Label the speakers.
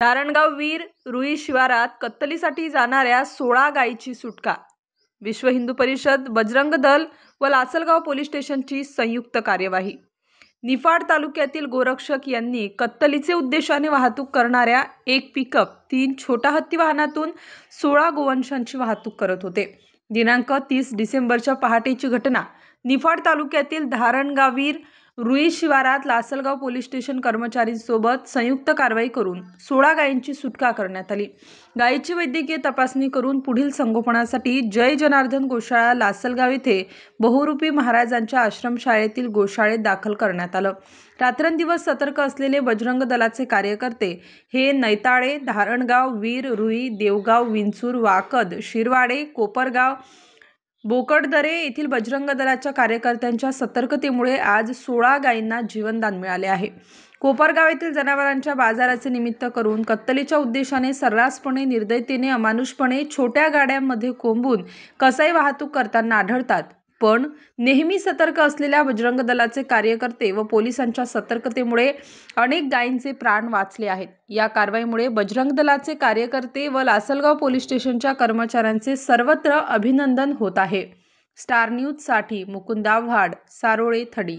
Speaker 1: नारायणगाव वीर रुई शिवारात कत्तलीसाठी जाणाऱ्या 16 गायीची सुटका। विश्व हिंदू परिषद, बजरंग दल व लासलगाव पोलीस स्टेशनची संयुक्त कार्यवाही। निफाड तालुक्यातील गोरक्षक यांनी कत्तलीचे उद्देशाने वाहतूक करणाऱ्या एक पिकअप 3 छोटा हत्ती वाहनातून 16 गोवंशांची वाहतूक करत होते। दिनांक 30 डिसेंबरच्या पहाटेची घटना। निफाड तालुक्यातील धारणगावीर रुई शिवारात लासलगाव पोलीस स्टेशन कर्मचाऱ्यांसोबत संयुक्त कारवाई करून 16 गायींची सुटका करण्यात आली। गायीची वैद्यकीय तपासणी करून पुढील संगोपनासाठी जय जनार्दन गोशाळा लासलगाव येथे बहुरूपी महाराजांच्या आश्रमशाळेतील गोशाळेत दाखल करण्यात आलं। रात्रंदिवस सतर्क असलेले बजरंग दलाचे कार्यकर्ते हे नैताळे, धारणगाव, वीर रुई, देवगाव, विंचूर, वाकद, शिरवाडे, कोपरगाव, बोकडदरे येथील बजरंग दलाच्या कार्यकर्त्यांच्या सतर्कतेमुळे आज 16 गायींना जीवनदान मिळाले आहे। कोपरगाव येथील जनावरांच्या बाजाराचे निमित्त करून कत्तलीच्या उद्देशाने सर्रासपणे, निर्दयतेने, अमानुषपणे छोट्या गाड्यांमध्ये कोंबून कसाई वाहतूक करताना आढळतात। पण नेहमी सतर्क असलेल्या बजरंग दलाचे कार्यकर्ते व पोलिसांच्या सतर्कतेमुळे अनेक गायींचे प्राण वाचले आहेत। या कारवाईमुळे बजरंग दलाचे कार्यकर्ते व लासलगाव पोलीस स्टेशनच्या कर्मचाऱ्यांचे सर्वत्र अभिनंदन होत आहे। स्टार न्यूज साठी मुकुंद आव्हाड, सारोळे, थडी।